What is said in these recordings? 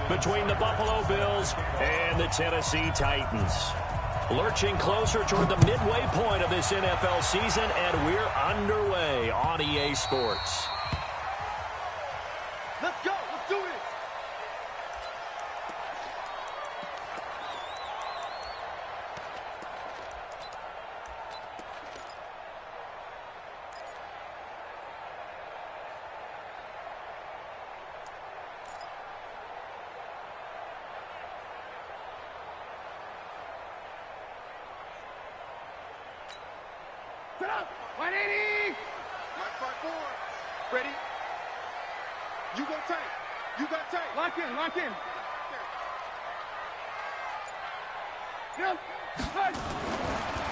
between the Buffalo Bills and the Tennessee Titans. Lurching closer toward the midway point of this NFL season, and we're underway on EA Sports. Let's go. Let's do this. Set up. 180. Right forward. Ready? You go tight. You got tight. Lock in. Lock in. Yep.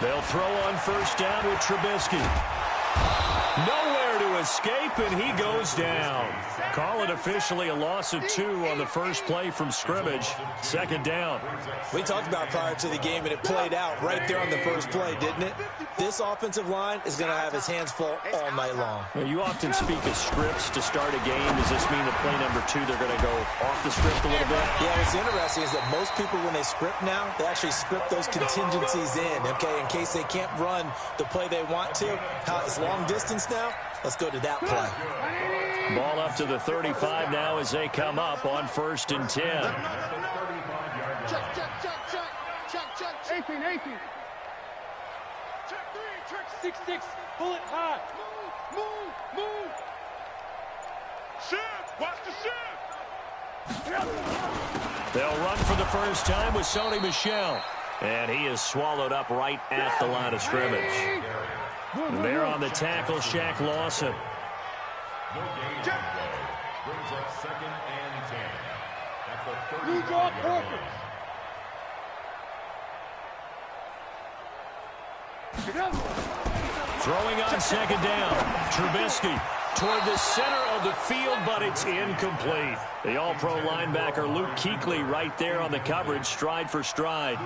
They'll throw on first down with Trubisky. Nowhere to escape, and he goes down. Call it officially a loss of 2 on the first play from scrimmage. Second down. We talked about prior to the game, and it played out right there on the first play, didn't it? This offensive line is going to have his hands full all night long. Now, you often speak of scripts to start a game. Does this mean that play number 2, they're going to go off the script a little bit? Yeah, what's interesting is that most people, when they script now, they actually script those contingencies in, okay, in case they can't run the play they want to. It's long distance now. Let's go to that play. Ball up to the 35 now as they come up on first and 10. Check. 18. Check 3. Check 6. Pull it high. Move. Shift. Watch the shift. They'll run for the first time with Sony Michel. And he is swallowed up right at the line of scrimmage. And there on the tackle, Shaq Lawson. Brings up second and 10. That's the New draw perfect. Throwing on second down. Trubisky toward the center of the field, but it's incomplete. The all-pro linebacker Luke Kuechly right there on the coverage, stride for stride.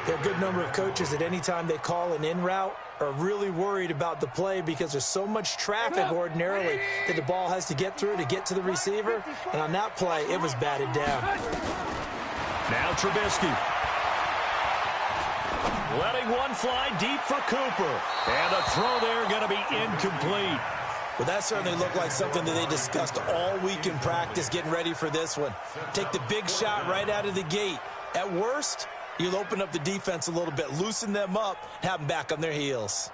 There are a good number of coaches at any time they call an in route are really worried about the play because there's so much traffic ordinarily that the ball has to get through to get to the receiver. And on that play, it was batted down. Now Trubisky. Letting one fly deep for Cooper. And a throw there going to be incomplete. Well, that certainly looked like something that they discussed all week in practice getting ready for this one. Take the big shot right out of the gate. At worst, you'll open up the defense a little bit, loosen them up, have them back on their heels.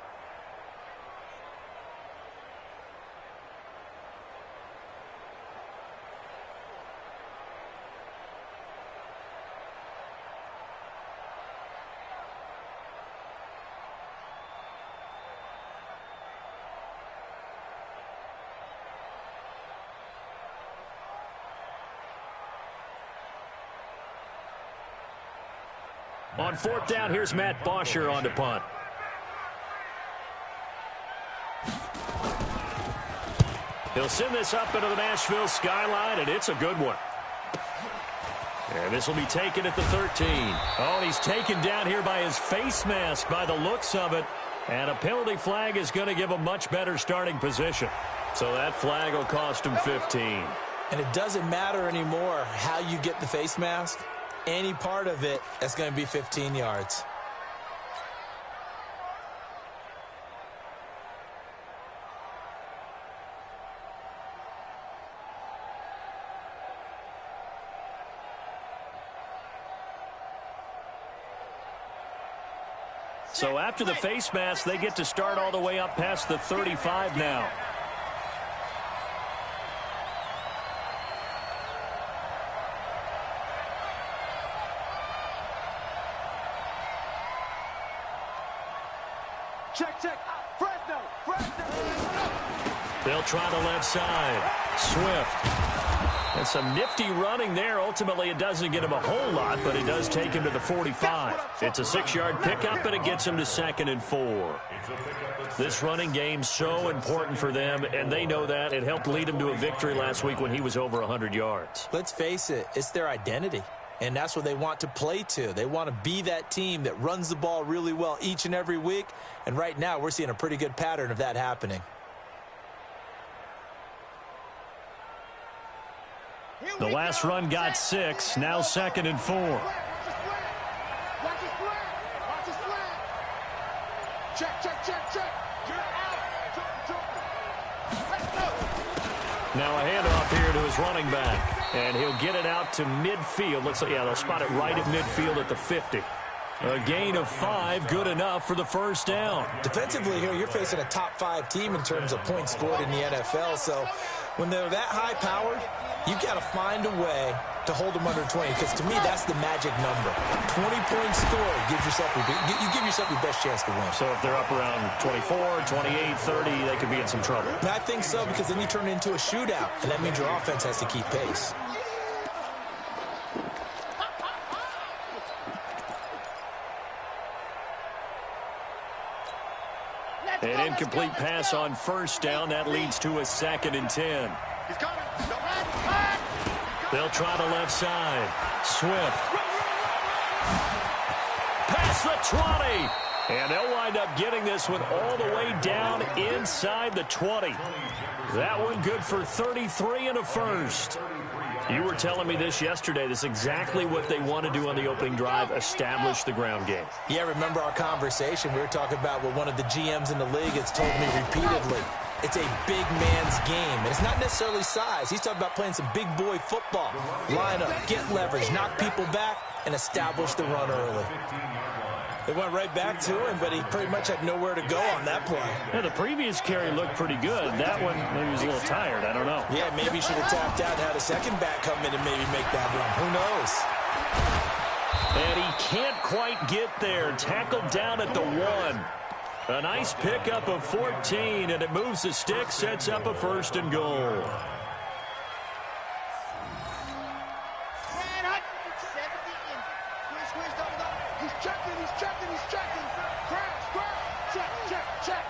On fourth down, here's Matt Bosher on to punt. He'll send this up into the Nashville skyline, and it's a good one. And this will be taken at the 13. Oh, and he's taken down here by his face mask by the looks of it. And a penalty flag is going to give a much better starting position. So that flag will cost him 15. And it doesn't matter anymore how you get the face mask. Any part of it, that's going to be 15 yards. So after the face mask, they get to start all the way up past the 35 now. Check. Fresno. They'll try the left side. Swift. And some nifty running there. Ultimately, it doesn't get him a whole lot, but it does take him to the 45. It's a 6-yard pickup, and it gets him to 2nd and 4. This running game's so important for them, and they know that. It helped lead him to a victory last week when he was over 100 yards. Let's face it, it's their identity. And that's what they want to play to. They want to be that team that runs the ball really well each and every week. And right now, we're seeing a pretty good pattern of that happening. Here The last run got 6. Now 2nd and 4. Watch his flag. Watch his flag. Check, check, check, check. You're out. Let's go. Now a handoff here to his running back. And he'll get it out to midfield. Looks like, yeah, they'll spot it right at midfield at the 50. A gain of 5, good enough for the first down. Defensively here, you're facing a top 5 team in terms of points scored in the NFL. So when they're that high-powered, you've got to find a way to hold them under 20. Because to me, that's the magic number. 20 points scored gives yourself you give yourself your best chance to win. So if they're up around 24, 28, 30, they could be in some trouble. And I think so, because then you turn it into a shootout, and that means your offense has to keep pace. An incomplete pass on first down. That leads to a 2nd and 10. He's coming. They'll try the left side. Swift. Past the 20. And they'll wind up getting this one all the way down inside the 20. That one good for 33 and a first. You were telling me this yesterday. This is exactly what they want to do on the opening drive, establish the ground game. Yeah, remember our conversation? We were talking about what one of the GMs in the league has told me repeatedly. It's a big man's game, and it's not necessarily size. He's talking about playing some big boy football. Line up, get leverage, knock people back, and establish the run early. They went right back to him, but he pretty much had nowhere to go on that play. Yeah, the previous carry looked pretty good. That one, maybe he was a little tired. I don't know. Yeah, maybe he should have tapped out and had a second back come in and maybe make that run. Who knows? And he can't quite get there. Tackled down at the 1. A nice pickup of 14, and it moves the stick, sets up a 1st and goal. He's checking. Crash. Check.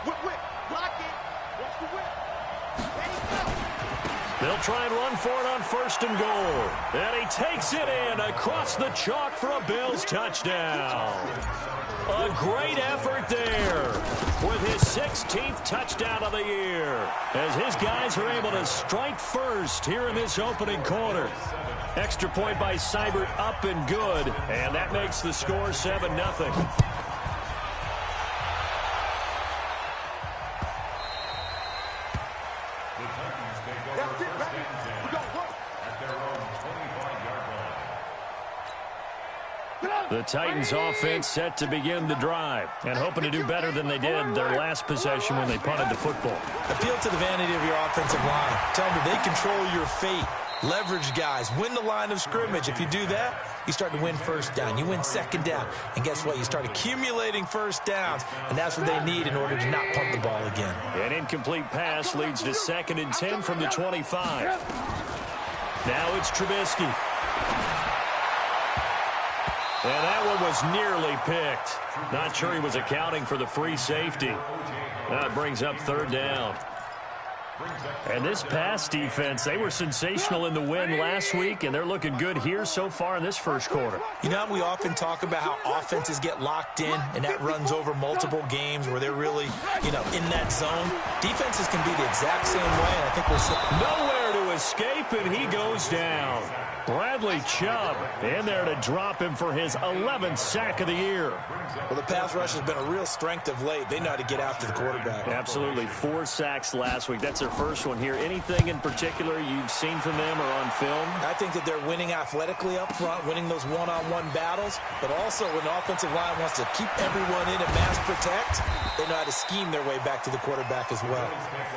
Whip. Block it. Watch the whip. Ready, go. They'll try and run for it on 1st and goal. And he takes it in across the chalk for a Bills touchdown. A great effort there with his 16th touchdown of the year as his guys are able to strike first here in this opening quarter. Extra point by Seibert, up and good, and that makes the score 7-0. The Titans offense set to begin the drive and hoping to do better than they did their last possession when they punted the football. Appeal to the vanity of your offensive line. Tell them they control your fate. Leverage guys. Win the line of scrimmage. If you do that, you start to win first down. You win second down. And guess what? You start accumulating first downs. And that's what they need in order to not punt the ball again. An incomplete pass leads to 2nd and 10 from the 25. Now it's Trubisky. And that one was nearly picked. Not sure he was accounting for the free safety. That brings up 3rd down. And this pass defense, they were sensational in the win last week, and they're looking good here so far in this first quarter. You know, we often talk about how offenses get locked in, and that runs over multiple games where they're really, in that zone. Defenses can be the exact same way, and I think we're seeing nowhere to escape, and he goes down. Bradley Chubb in there to drop him for his 11th sack of the year. Well, the pass rush has been a real strength of late. They know how to get after the quarterback. Absolutely. 4 sacks last week. That's their first one here. Anything in particular you've seen from them or on film? I think that they're winning athletically up front, winning those one-on-one battles, but also when the offensive line wants to keep everyone in and mass protect, they know how to scheme their way back to the quarterback as well.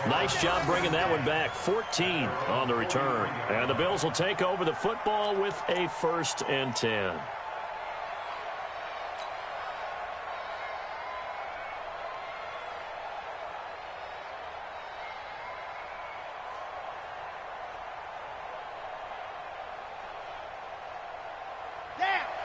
Nice job bringing that one back. 14 on the return. And the Bills will take over the football with a 1st and 10.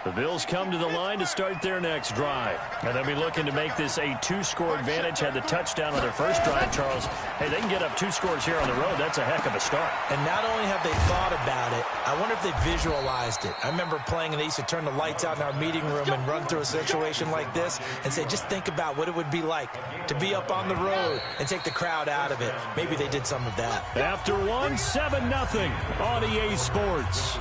The Bills come to the line to start their next drive. And they'll be looking to make this a two-score advantage. Had the touchdown on their first drive, Charles. Hey, they can get up 2 scores here on the road. That's a heck of a start. And not only have they thought about it, I wonder if they visualized it. I remember playing, and they used to turn the lights out in our meeting room and run through a situation like this and say, just think about what it would be like to be up on the road and take the crowd out of it. Maybe they did some of that. After 7-0 on EA Sports.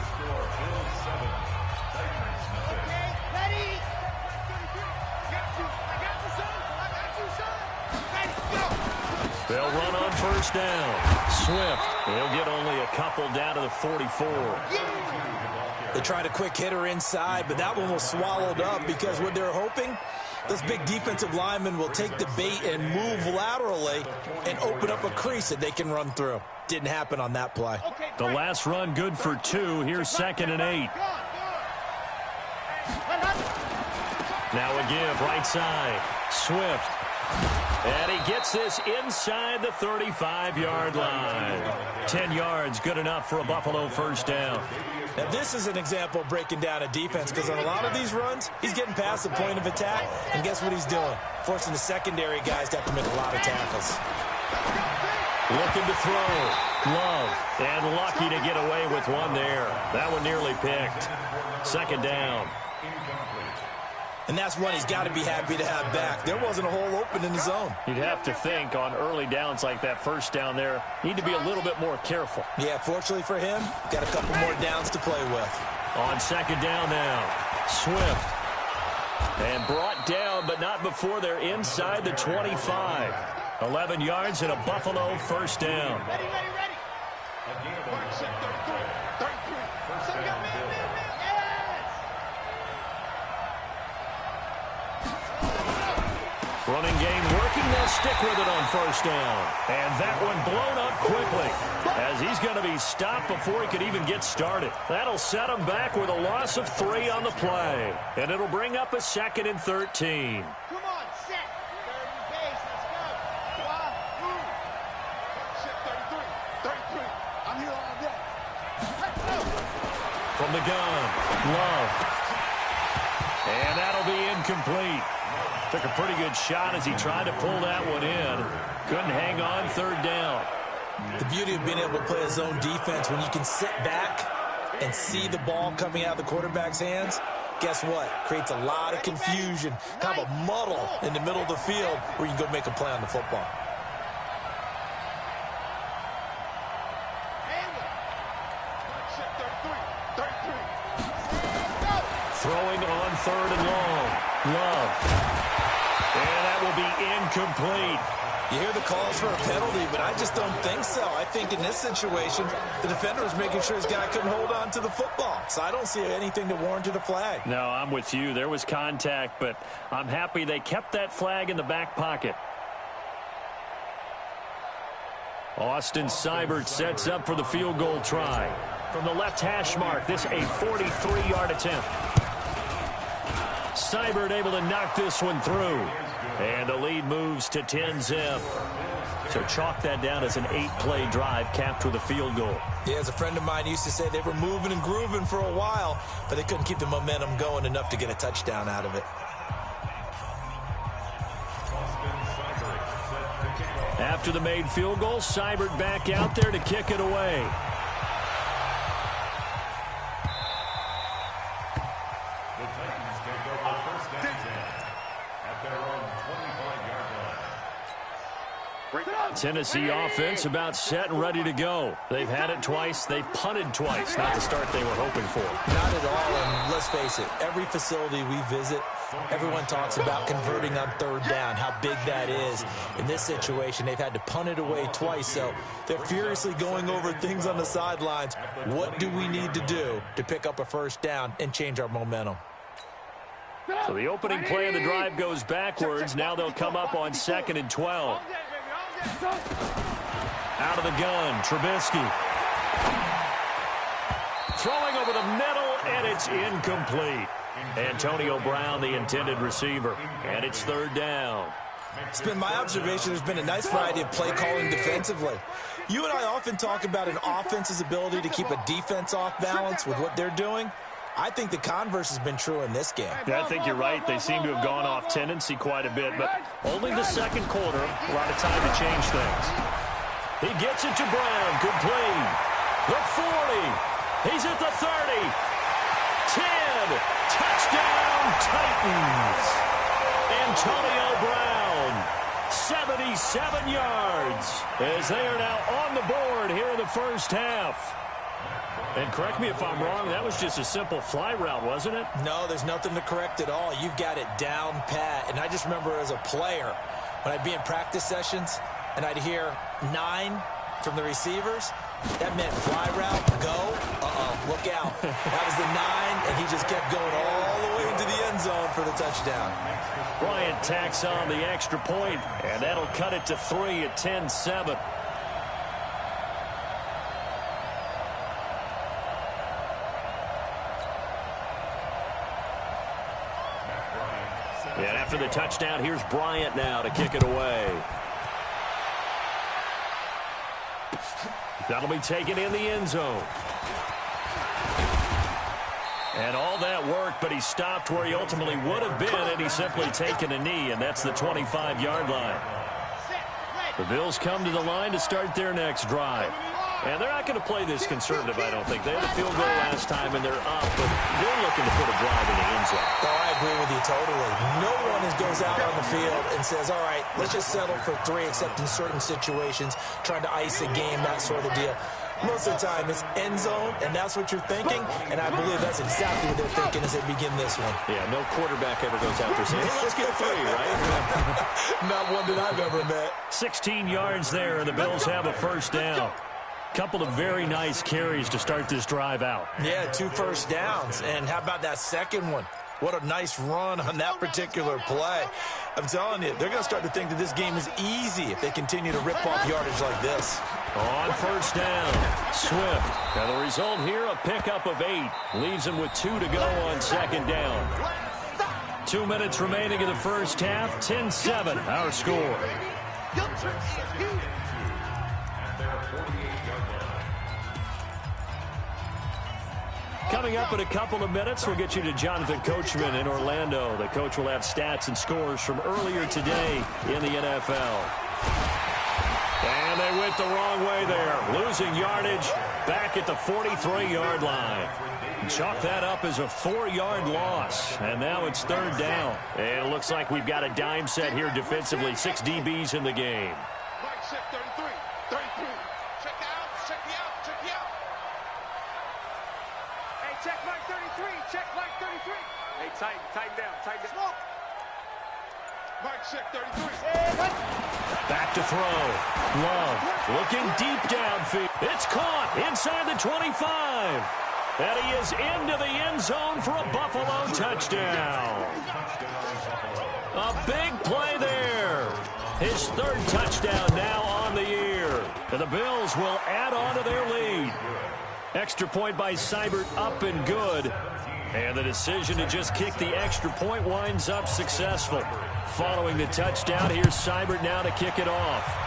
They'll run on first down. Swift, he'll get only a couple down to the 44. They tried a quick hitter inside, but that one was swallowed up because what they're hoping, those big defensive linemen will take the bait and move laterally and open up a crease that they can run through. Didn't happen on that play. The last run good for 2. Here's 2nd and 8. Now a give right side. Swift. And he gets this inside the 35-yard line. 10 yards, good enough for a Buffalo first down. Now, this is an example of breaking down a defense because on a lot of these runs, he's getting past the point of attack, and guess what he's doing? Forcing the secondary guys to have to make a lot of tackles. Looking to throw. Love. And lucky to get away with one there. That one nearly picked. 2nd down. And that's one he's got to be happy to have back. There wasn't a hole open in the zone. You'd have to think on early downs like that first down there, need to be a little bit more careful. Yeah, fortunately for him, got a couple more downs to play with. On 2nd down now, Swift. And brought down, but not before they're inside the 25. 11 yards and a Buffalo first down. Ready. Mark set 33. Running game working, they'll stick with it on first down. And that one blown up quickly as he's going to be stopped before he could even get started. That'll set him back with a loss of 3 on the play. And it'll bring up a 2nd and 13. Come on, set. 30 pace, let's go. Move. Set 33. I'm here all day. Let's go. From the gun, Love. And that'll be incomplete. Took a pretty good shot as he tried to pull that one in. Couldn't hang on 3rd down. The beauty of being able to play a zone defense when you can sit back and see the ball coming out of the quarterback's hands, guess what? Creates a lot of confusion, kind of a muddle in the middle of the field where you can go make a play on the football. Throwing on 3rd and long. Love. And that will be incomplete. You hear the calls for a penalty, but I just don't think so. I think in this situation, the defender was making sure his guy couldn't hold on to the football. So I don't see anything that warranted a flag. No, I'm with you. There was contact, but I'm happy they kept that flag in the back pocket. Austin Seibert sets up for the field goal try. From the left hash mark, this a 43-yard attempt. Seibert able to knock this one through. And the lead moves to 10-zip. So chalk that down as an 8-play drive capped with a field goal. Yeah, as a friend of mine used to say, they were moving and grooving for a while, but they couldn't keep the momentum going enough to get a touchdown out of it. After the made field goal, Seibert back out there to kick it away. Tennessee offense about set and ready to go. They've had it twice. They've punted twice. Not the start they were hoping for. Not at all, and let's face it, every facility we visit, everyone talks about converting on 3rd down, how big that is. In this situation, they've had to punt it away twice, so they're furiously going over things on the sidelines. What do we need to do to pick up a first down and change our momentum? So the opening play of the drive goes backwards. Now they'll come up on 2nd and 12. Out of the gun, Trubisky. Throwing over the middle, and it's incomplete. Antonio Brown, the intended receiver. And it's 3rd down. It's been my observation there's been a nice variety of play calling defensively. You and I often talk about an offense's ability to keep a defense off balance with what they're doing. I think the converse has been true in this game. Yeah, I think you're right. They seem to have gone off tendency quite a bit, but only the second quarter. A lot of time to change things. He gets it to Brown. Good play. The 40. He's at the 30. 10. Touchdown, Titans. Antonio Brown, 77 yards, as they are now on the board here in the first half. And correct me if I'm wrong, that was just a simple fly route, wasn't it? No, there's nothing to correct at all. You've got it down pat. And I just remember as a player, when I'd be in practice sessions and I'd hear 9 from the receivers, that meant fly route, go, look out. That was the 9, and he just kept going all the way into the end zone for the touchdown. Bryant tacks on the extra point, and that'll cut it to 3 at 10-7. And after the touchdown, here's Bryant now to kick it away. That'll be taken in the end zone. And all that worked, but he stopped where he ultimately would have been, and he's simply taken a knee, and that's the 25-yard line. The Bills come to the line to start their next drive. And they're not going to play this conservative, I don't think. They had a field goal last time, and they're up, but they're looking to put a drive in the end zone. Oh, I agree with you totally. No one goes out on the field and says, all right, let's just settle for 3, except in certain situations, trying to ice a game, that sort of deal. Most of the time, it's end zone, and that's what you're thinking, and I believe that's exactly what they're thinking as they begin this one. Yeah, no quarterback ever goes out there saying, hey, let's get 3, right? Not one that I've ever met. 16 yards there, and the Bills have a first down. Couple of very nice carries to start this drive out. Yeah, 2 first downs. And how about that second one? What a nice run on that particular play. I'm telling you, they're going to start to think that this game is easy if they continue to rip off yardage like this. On first down, Swift. Now the result here, a pickup of 8. Leaves him with 2 to go on second down. 2 minutes remaining in the first half, 10-7, our score. Coming up in a couple of minutes, we'll get you to Jonathan Coachman in Orlando. The coach will have stats and scores from earlier today in the NFL. And they went the wrong way there. Losing yardage back at the 43-yard line. Chalk that up as a 4-yard loss. And now it's third down. And it looks like we've got a dime set here defensively. 6 DBs in the game. Mike set 33. 33. Check out. Check me out. Check me out. Hey, check Mike 33. Check Mike 33. Hey, tighten down. Tighten down. Mike check 33. Back to throw. Love looking deep downfield. It's caught inside the 25. And he is into the end zone for a Buffalo touchdown. A big play there. His 3rd touchdown now on the year. And the Bills will add on to their lead. Extra point by Seibert up and good. And the decision to just kick the extra point winds up successful. Following the touchdown, here's Seibert now to kick it off.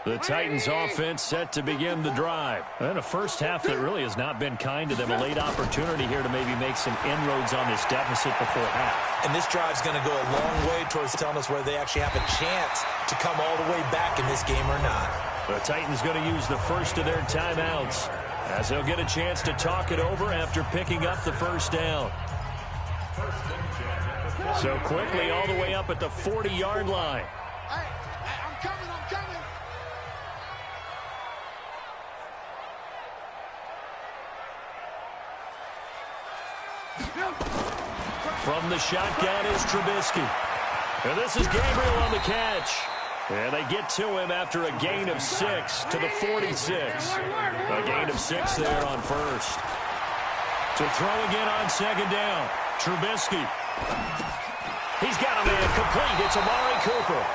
The Titans offense set to begin the drive. And a first half that really has not been kind to them. A late opportunity here to maybe make some inroads on this deficit before half. And this drive's going to go a long way towards telling us whether they actually have a chance to come all the way back in this game or not. The Titans going to use the first of their timeouts as they'll get a chance to talk it over after picking up the first down. So quickly all the way up at the 40-yard line. Hey, I'm coming. From the shotgun is Trubisky. And this is Gabriel on the catch. And they get to him after a gain of 6 to the 46. A gain of 6 there on first. To throw again on second down. Trubisky. He's got a man complete. It's Amari Cooper.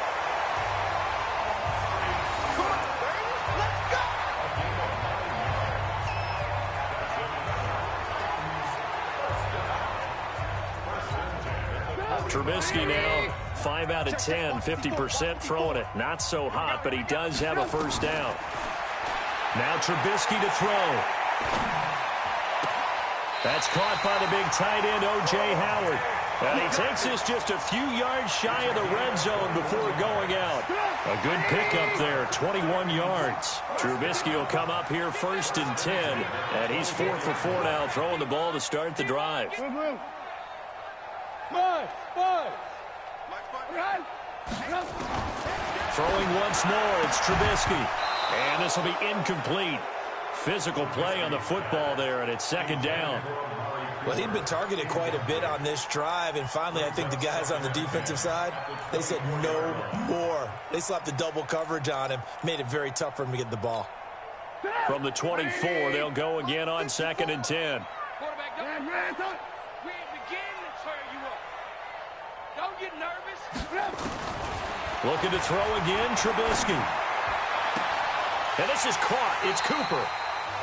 Trubisky now 5 out of 10, 50% throwing it. Not so hot, but he does have a first down. Now Trubisky to throw. That's caught by the big tight end, O.J. Howard. And he takes this just a few yards shy of the red zone before going out. A good pickup there, 21 yards. Trubisky will come up here 1st and 10. And he's 4 for 4 now, throwing the ball to start the drive. Throwing once more, it's Trubisky. And this will be incomplete. Physical play on the football there, and it's 2nd down. Well, he'd been targeted quite a bit on this drive, and finally I think the guys on the defensive side, they said no more. They slapped the double coverage on him, made it very tough for him to get the ball. From the 24, they'll go again on 2nd and 10. Quarterback, we ain't beginning to tear you up. Don't get nervous. Looking to throw again, Trubisky. And this is caught. It's Cooper.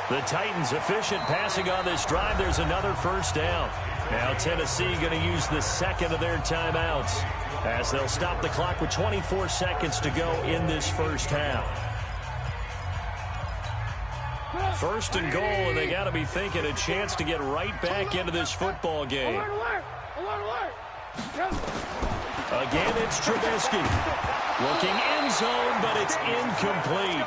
The Titans efficient passing on this drive. There's another first down. Now Tennessee going to use the 2nd of their timeouts as they'll stop the clock with 24 seconds to go in this first half. 1st and goal, and they got to be thinking a chance to get right back into this football game. Again, it's Trubisky. Looking end zone, but it's incomplete.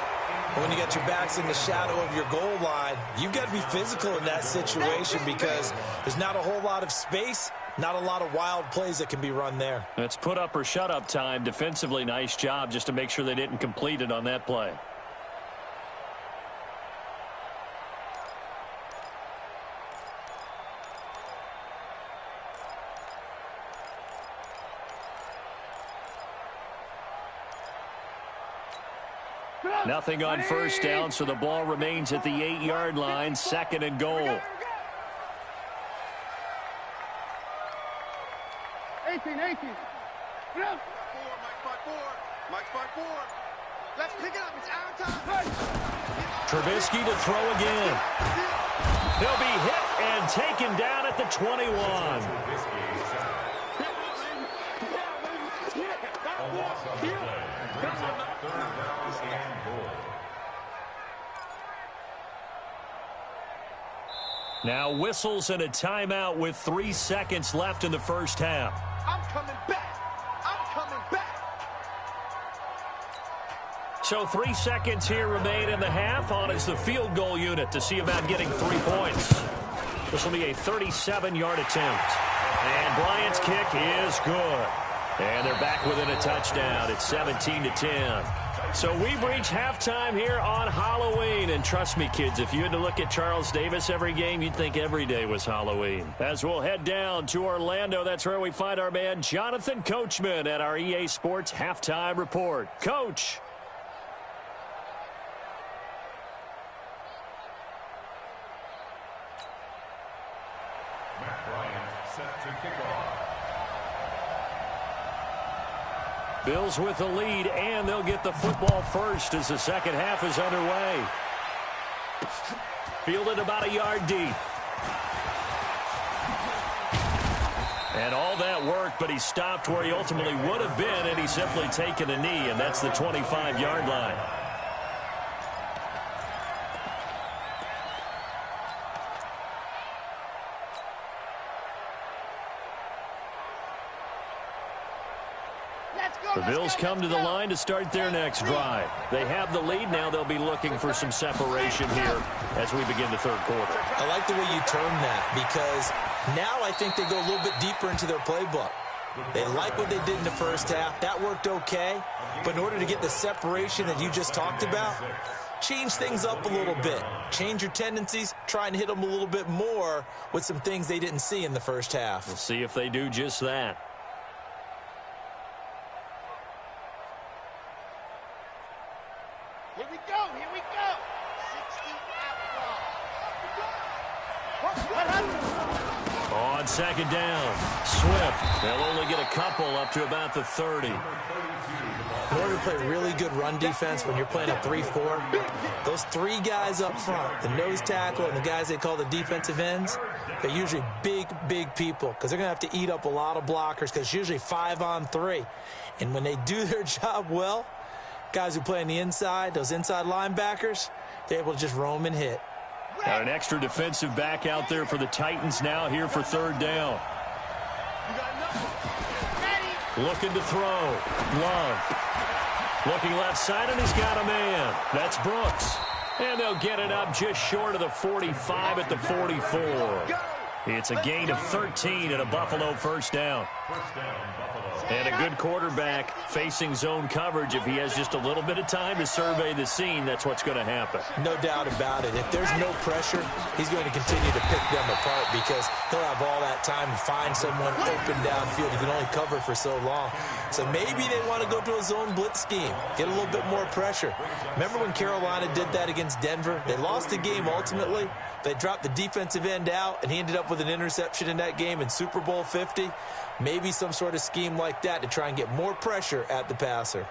When you got your backs in the shadow of your goal line, you've got to be physical in that situation because there's not a whole lot of space, not a lot of wild plays that can be run there. It's put up or shut up time. Defensively, nice job just to make sure they didn't complete it on that play. Nothing on first down, so the ball remains at the 8-yard line, 2nd and goal. 18. Mike 5-4. Let's pick it up. It's our time. Trubisky to throw again. He'll be hit and taken down at the 21. Now whistles and a timeout with 3 seconds left in the first half. I'm coming back. So 3 seconds here remain in the half. On is the field goal unit to see about getting 3 points. This will be a 37-yard attempt. And Bryant's kick is good. And they're back within a touchdown. It's 17-10. So we've reached halftime here on Halloween. And trust me, kids, if you had to look at Charles Davis every game, you'd think every day was Halloween. As we'll head down to Orlando, that's where we find our man Jonathan Coachman at our EA Sports Halftime Report. Coach. Bills with the lead, and they'll get the football first as the second half is underway. Fielded about a yard deep. And all that work, but he stopped where he ultimately would have been, and he's simply taken a knee, and that's the 25-yard line. The Bills come to the line to start their next drive. They have the lead. Now they'll be looking for some separation here as we begin the third quarter. I like the way you term that because now I think they go a little bit deeper into their playbook. They like what they did in the first half. That worked okay. But in order to get the separation that you just talked about, change things up a little bit. Change your tendencies. Try and hit them a little bit more with some things they didn't see in the first half. We'll see if they do just that. Here we go. 60 out. on second down. Swift. They'll only get a couple up to about the 30. In order to play really good run defense when you're playing a 3-4, those three guys up front, the nose tackle and the guys they call the defensive ends, they're usually big, big people because they're going to have to eat up a lot of blockers because it's usually 5-on-3. And when they do their job well, guys who play on the inside, those inside linebackers, they're able to just roam and hit. Got an extra defensive back out there for the Titans now here for third down. Looking to throw. Love. Looking left side, and he's got a man. That's Brooks. And they'll get it up just short of the 45 at the 44. It's a gain of 13 and a Buffalo first down. And a good quarterback facing zone coverage. If he has just a little bit of time to survey the scene, that's what's going to happen. No doubt about it. If there's no pressure, he's going to continue to pick them apart because he'll have all that time to find someone open downfield. He can only cover for so long. So maybe they want to go to a zone blitz scheme, get a little bit more pressure. Remember when Carolina did that against Denver? They lost the game ultimately. They dropped the defensive end out, and he ended up with an interception in that game in Super Bowl 50. Maybe some sort of scheme like that to try and get more pressure at the passer.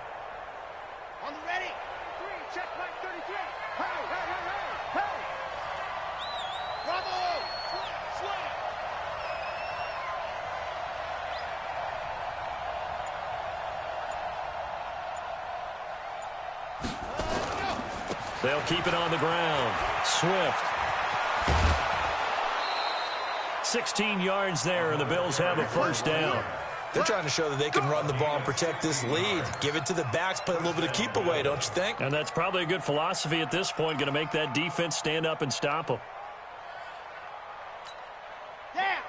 On the ready. 3, check right 33. Hey, hey, hey, hey, hey. Bravo. Slam. They'll keep it on the ground. Swift. 16 yards there, and the Bills have a first down. They're trying to show that they can run the ball and protect this lead. Give it to the backs, play a little bit of keep away, don't you think? And that's probably a good philosophy at this point, going to make that defense stand up and stop them.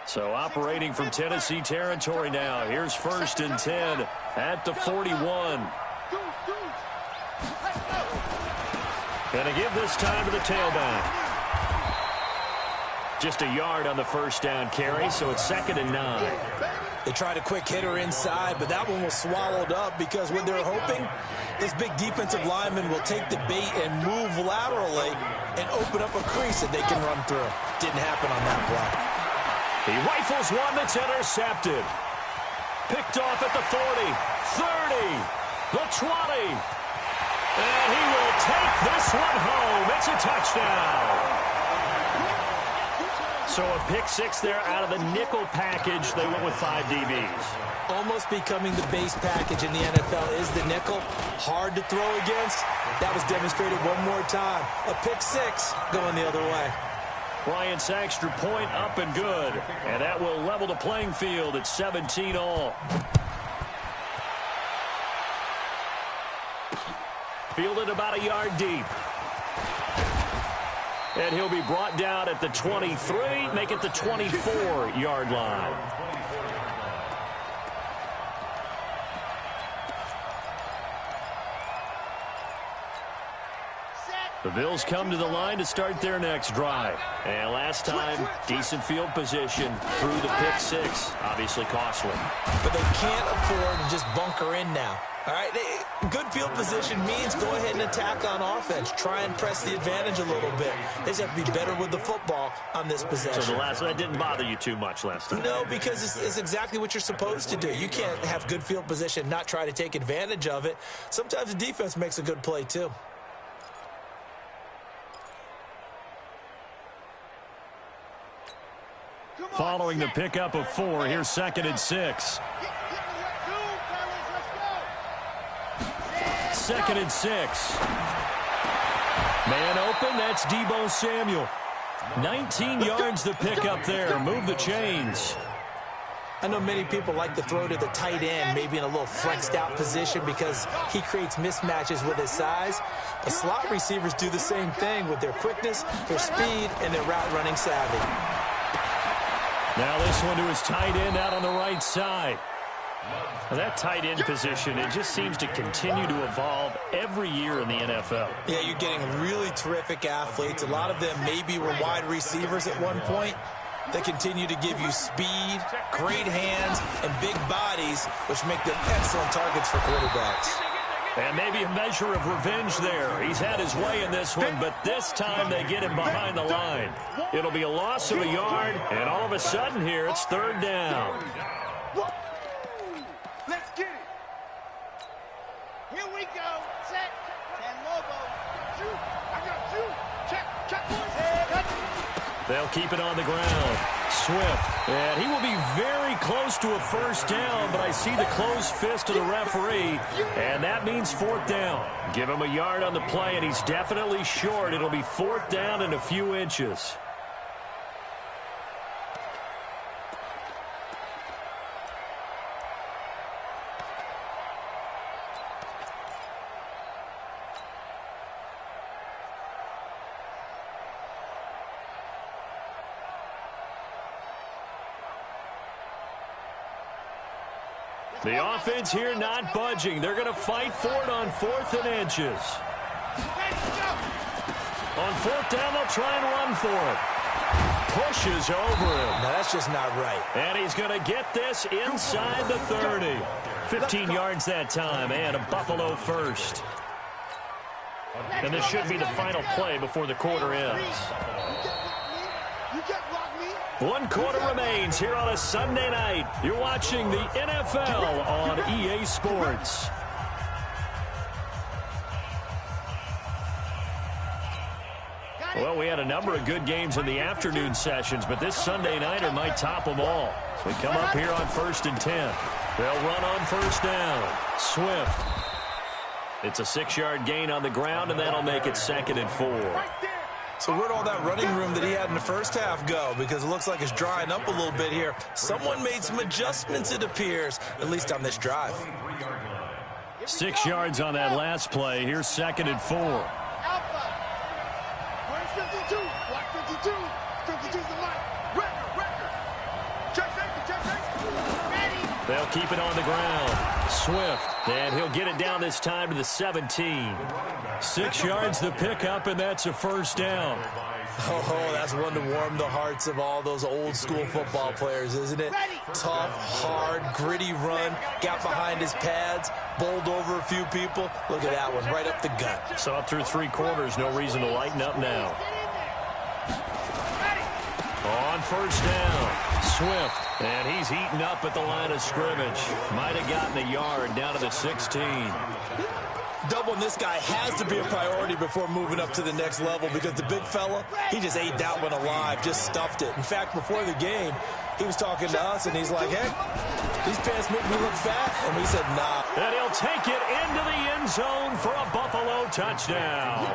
So operating from Tennessee territory now. Here's 1st and 10 at the 41. And to give this time to the tailback. Just a yard on the first down carry, so it's 2nd and 9. They tried a quick hitter inside, but that one was swallowed up because what they're hoping, this big defensive lineman will take the bait and move laterally and open up a crease that they can run through. Didn't happen on that play. He rifles one that's intercepted. Picked off at the 40, 30, the 20. And he will take this one home. It's a touchdown. So a pick six there out of the nickel package. They went with 5 DBs. Almost becoming the base package in the NFL is the nickel. Hard to throw against. That was demonstrated one more time. A pick six going the other way. Bryant's extra point up and good. And that will level the playing field at 17 all. Fielded about a yard deep. And he'll be brought down at the 23, make it the 24-yard line. The Bills come to the line to start their next drive. And last time, decent field position through the pick six. Obviously costly. But they can't afford to just bunker in now. All right, good field position means go ahead and attack on offense. Try and press the advantage a little bit. They just have to be better with the football on this possession. So that didn't bother you too much last time? No, because it's exactly what you're supposed to do. You can't have good field position and not try to take advantage of it. Sometimes the defense makes a good play, too. Following the pickup of 4, here's 2nd and 6. 2nd and 6. Man open, that's Deebo Samuel. 19 yards the pickup there. Move the chains. I know many people like to throw to the tight end, maybe in a little flexed out position because he creates mismatches with his size. But slot receivers do the same thing with their quickness, their speed, and their route running savvy. Now this one to his tight end out on the right side. Now that tight end position, it just seems to continue to evolve every year in the NFL. Yeah, you're getting really terrific athletes. A lot of them maybe were wide receivers at one point. They continue to give you speed, great hands, and big bodies, which make them excellent targets for quarterbacks. And maybe a measure of revenge there. He's had his way in this one, but this time they get him behind the line. It'll be a loss of a yard, and all of a sudden here, it's third down. Let's get it. Here we go. Set. 10 Lobo. Shoot. I got you. Check. They'll keep it on the ground. Swift. And he will be very close to a first down, but I see the closed fist of the referee, and that means fourth down. Give him a yard on the play, and he's definitely short. It'll be fourth down and a few inches. The offense here not budging. They're going to fight for it on 4th and inches. On 4th down, they'll try and run for it. Pushes over him. No, that's just not right. And he's going to get this inside the 30. 15 yards that time, and a Buffalo first. And this should be the final play before the quarter ends. One quarter remains here on a Sunday night. You're watching the NFL on EA Sports. Well, we had a number of good games in the afternoon sessions, but this Sunday nighter might top them all. So we come up here on 1st and 10. They'll run on first down. Swift. It's a 6-yard gain on the ground, and that'll make it 2nd and 4. So where'd all that running room that he had in the first half go? Because it looks like it's drying up a little bit here. Someone made some adjustments, it appears, at least on this drive. 6 yards on that last play. Here's 2nd and 4. Alpha. 52. Block 52. 52's the line. Record. Check safety. Ready. They'll keep it on the ground. Swift. And he'll get it down this time to the 17. 6 yards the pickup, and that's a first down. Oh, that's one to warm the hearts of all those old school football players, isn't it? Tough, hard, gritty run. Got behind his pads, bowled over a few people. Look at that one, right up the gut. So up through 3 quarters, no reason to lighten up now. On first down, Swift. And he's eaten up at the line of scrimmage. Might have gotten a yard down to the 16. Doubling this guy has to be a priority before moving up to the next level because the big fella, he just ate that one alive, just stuffed it. In fact, before the game, he was talking to us, and he's like, hey, these pants make me look fat. And we said, nah. And he'll take it into the end zone for a Buffalo touchdown.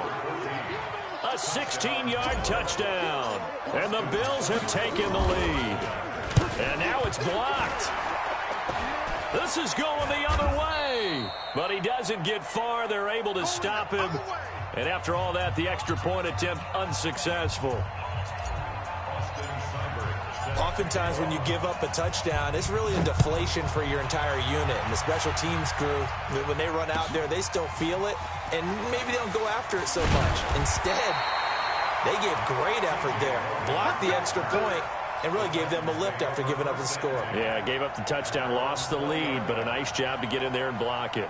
A 16-yard touchdown. And the Bills have taken the lead. And now it's blocked. This is going the other way. But he doesn't get far. They're able to stop him. And after all that, the extra point attempt unsuccessful. Oftentimes when you give up a touchdown, it's really a deflation for your entire unit. And the special teams crew, when they run out there, they still feel it. And maybe they don't go after it so much. Instead, they gave great effort there. Blocked the extra point. And really gave them a lift after giving up the score. Yeah, gave up the touchdown, lost the lead, but a nice job to get in there and block it.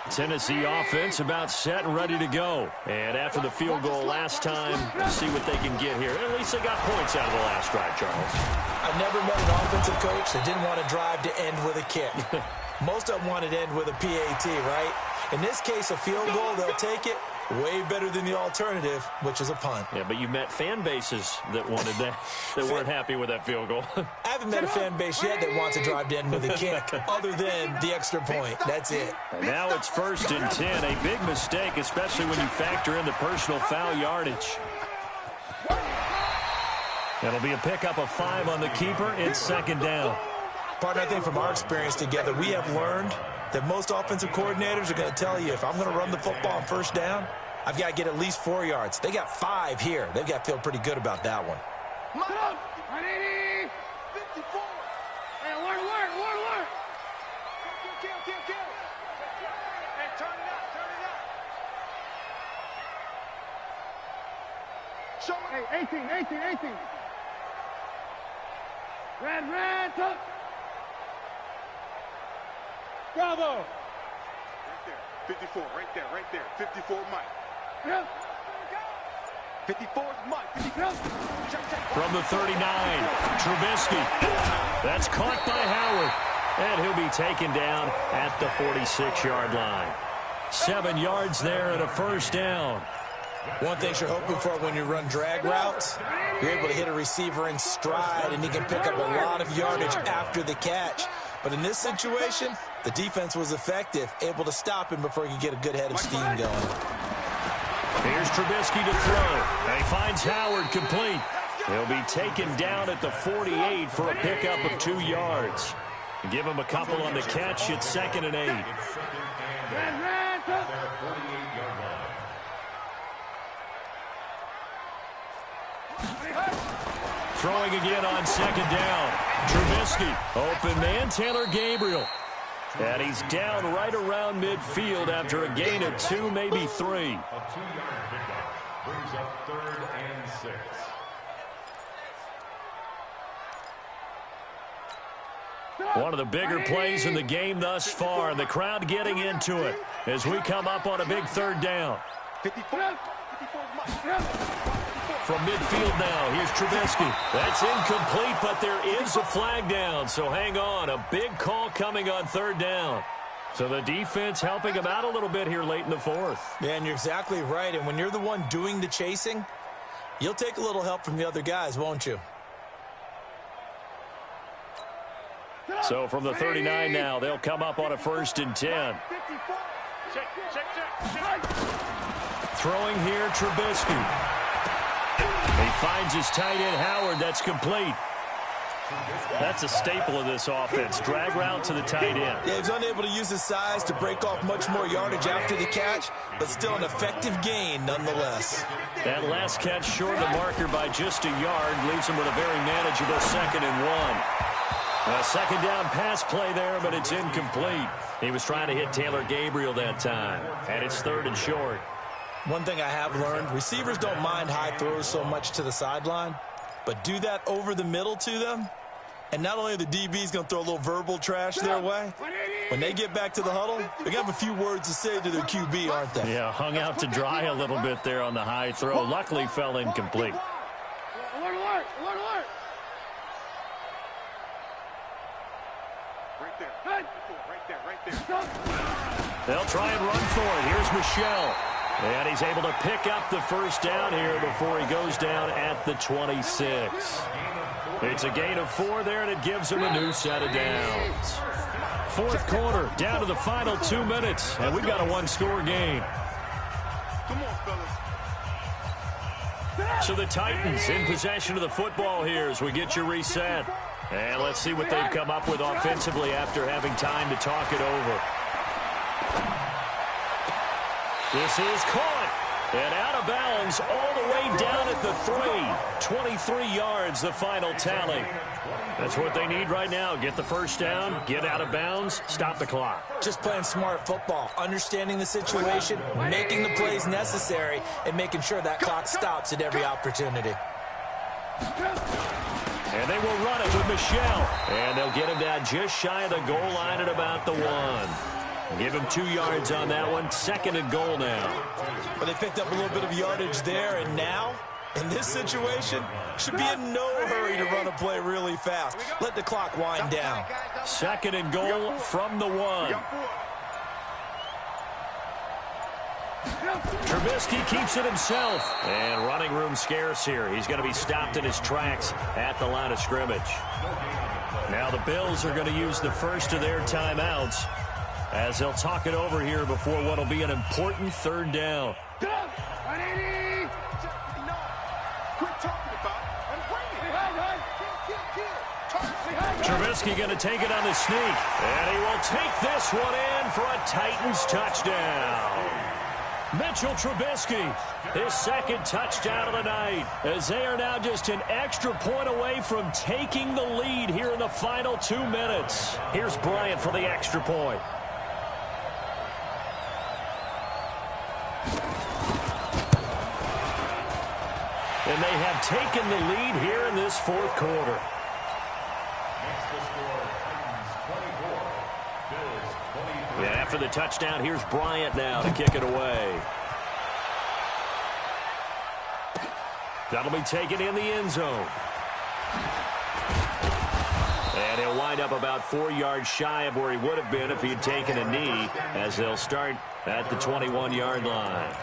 Tennessee offense about set and ready to go. And after the field goal last time, let's see what they can get here. At least they got points out of the last drive, Charles. I've never met an offensive coach that didn't want to drive to end with a kick. Most of them wanted to end with a PAT, right? In this case, a field goal, they'll take it. Way better than the alternative, which is a punt. Yeah, but you met fan bases that wanted that, that weren't happy with that field goal. I haven't met a fan base yet that wants to drive to end with a kick, other than the extra point. That's it. And now it's 1st and 10. A big mistake, especially when you factor in the personal foul yardage. That'll be a pickup of 5 on the keeper. It's 2nd down. Partner, I think from our experience together, we have learned that most offensive coordinators are going to tell you, if I'm going to run the football on first down, I've got to get at least 4 yards. They got 5 here. They've got to feel pretty good about that one. 180. 54. Hey, alert. Kill. Hey, turn it up. Show it. Hey, 18. Red, tuck. Bravo. 54, right there. 54 Mike. 54 is Mike. From the 39, Trubisky. That's caught by Howard. And he'll be taken down at the 46-yard line. 7 yards there and a first down. One thing you're hoping for when you run drag routes, you're able to hit a receiver in stride, and he can pick up a lot of yardage after the catch. But in this situation, the defense was effective, able to stop him before he could get a good head of steam going. Here's Trubisky to throw. And he finds Howard complete. He'll be taken down at the 48 for a pickup of 2 yards. Give him a couple on the catch. It's 2nd and 8. Throwing again on 2nd down. Trubisky, open man, Taylor Gabriel. And he's down right around midfield after a gain of 2, maybe 3. A 2-yard pickup brings up 3rd and 6. One of the bigger plays in the game thus far, and the crowd getting into it as we come up on a big 3rd down. 54. From midfield now, here's Trubisky. That's incomplete, but there is a flag down, so hang on. A big call coming on 3rd down. So the defense helping him out a little bit here late in the 4th. Yeah, and you're exactly right. And when you're the one doing the chasing, you'll take a little help from the other guys, won't you? So from the 39 now, they'll come up on a 1st and 10. Throwing here, Trubisky. He finds his tight end, Howard. That's complete. That's a staple of this offense. Drag route to the tight end. Yeah, he's unable to use his size to break off much more yardage after the catch, but still an effective gain nonetheless. That last catch short of the marker by just a yard leaves him with a very manageable 2nd and 1. A 2nd down pass play there, but it's incomplete. He was trying to hit Taylor Gabriel that time, and it's 3rd and short. One thing I have learned, receivers don't mind high throws so much to the sideline, but do that over the middle to them, and not only are the DBs going to throw a little verbal trash their way, when they get back to the huddle, they're going to have a few words to say to their QB, aren't they? Yeah, hung out to dry a little bit there on the high throw. Luckily fell incomplete. Alert, alert, alert, alert. Right there. They'll try and run for it. Here's Michelle. And he's able to pick up the first down here before he goes down at the 26. It's a gain of 4 there, and it gives him a new set of downs. 4th quarter, down to the final 2 minutes, and we've got a 1-score game. Come on, fellas. So the Titans in possession of the football here as we get you reset. And let's see what they've come up with offensively after having time to talk it over. This is caught and out of bounds all the way down at the 3. 23 yards, the final tally. That's what they need right now. Get the first down, get out of bounds, stop the clock. Just playing smart football, understanding the situation, making the plays necessary, and making sure that clock stops at every opportunity. And they will run it with Michelle. And they'll get him down just shy of the goal line at about the 1. Give him 2 yards on that one. 2nd and goal now. But they picked up a little bit of yardage there, and now, in this situation, should be in no hurry to run a play really fast. Let the clock wind down. 2nd and goal from the 1. Trubisky keeps it himself. And running room scarce here. He's going to be stopped in his tracks at the line of scrimmage. Now the Bills are going to use the first of their timeouts as they'll talk it over here before what will be an important 3rd down. Trubisky going to take it on the sneak. And he will take this one in for a Titans touchdown. Mitchell Trubisky, his 2nd touchdown of the night, as they are now just an extra point away from taking the lead here in the final 2 minutes. Here's Bryant for the extra point. And they have taken the lead here in this 4th quarter. for the touchdown. Here's Bryant now to kick it away. That'll be taken in the end zone. And he'll wind up about 4 yards shy of where he would have been if he had taken a knee, as they'll start at the 21-yard line.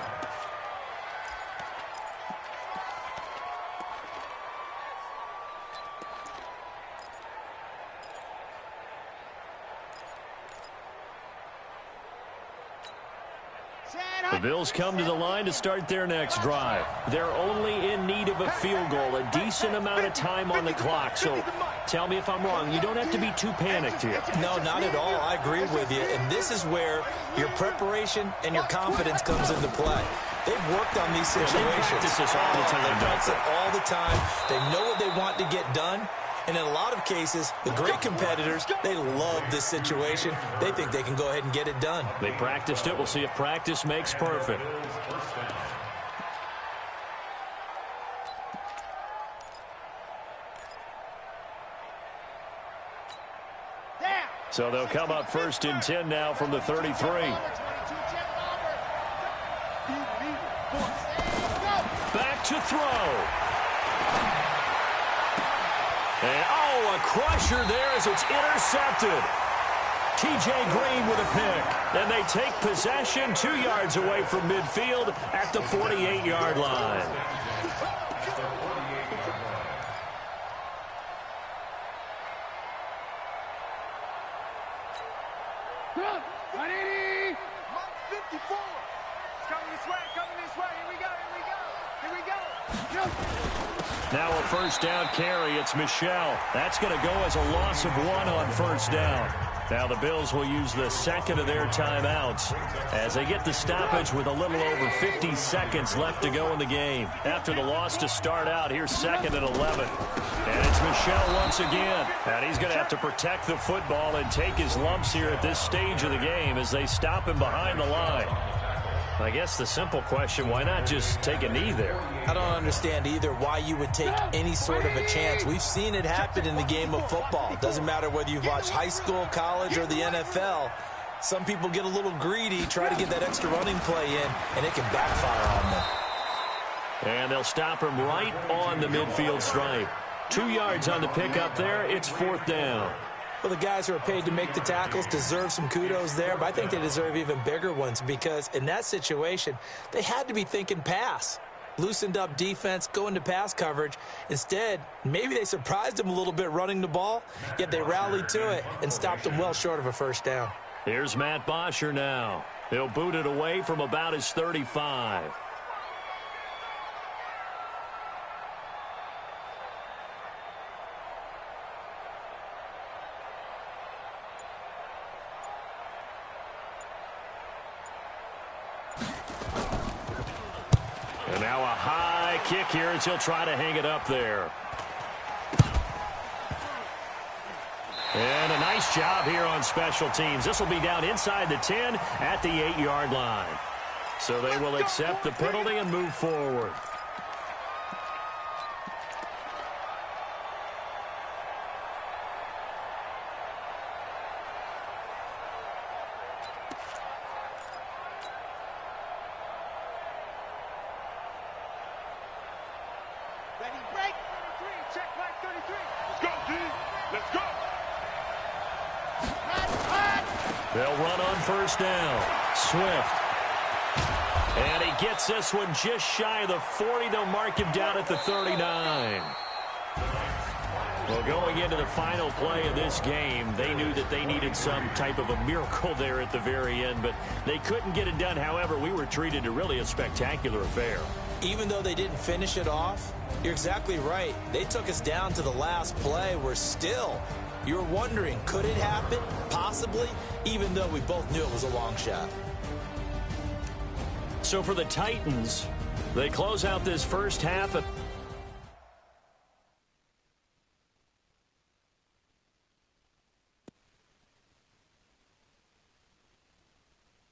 The Bills come to the line to start their next drive. They're only in need of a field goal, a decent amount of time on the clock. So tell me if I'm wrong. You don't have to be too panicked here. No, not at all. I agree with you. And this is where your preparation and your confidence comes into play. They've worked on these situations. They practice this all the time. They practice it all the time. They know what they want to get done. And in a lot of cases, the great competitors, they love this situation. They think they can go ahead and get it done. They practiced it. We'll see if practice makes perfect. So they'll come up 1st and 10 now from the 33. Back to throw. And, oh, a crusher there as it's intercepted. T.J. Green with a pick. And they take possession 2 yards away from midfield at the 48-yard line. Come, 180. 54. Coming this way, coming this way. Here we go, here we go. Here we go. Now a 1st down carry. It's Michel. That's going to go as a loss of 1 on 1st down. Now the Bills will use the 2nd of their timeouts as they get the stoppage with a little over 50 seconds left to go in the game. After the loss to start out, here's 2nd and 11. And it's Michel once again. And he's going to have to protect the football and take his lumps here at this stage of the game as they stop him behind the line. I guess the simple question, why not just take a knee there? I don't understand either why you would take any sort of a chance. We've seen it happen in the game of football. It doesn't matter whether you've watched high school, college, or the NFL. Some people get a little greedy, try to get that extra running play in, and it can backfire on them. And they'll stop him right on the midfield stripe. 2 yards on the pickup there. It's 4th down. Well, the guys who are paid to make the tackles deserve some kudos there, but I think they deserve even bigger ones because in that situation, they had to be thinking pass. Loosened up defense, go into pass coverage. Instead, maybe they surprised them a little bit running the ball, yet they rallied to it and stopped them well short of a 1st down. Here's Matt Bosher now. He'll boot it away from about his 35. And now a high kick here as he'll try to hang it up there. And a nice job here on special teams. This will be down inside the 10 at the 8-yard line. So they will accept the penalty and move forward. Ready, break. 33, check back 33. Let's go, D. Let's go. They'll run on 1st down. Swift. And he gets this one just shy of the 40. They'll mark him down at the 39. Well, going into the final play of this game, they knew that they needed some type of a miracle there at the very end, but they couldn't get it done. However, we were treated to really a spectacular affair. Even though they didn't finish it off, you're exactly right. They took us down to the last play. We're still, you're wondering, could it happen? Possibly, even though we both knew it was a long shot. So for the Titans, they close out this first half.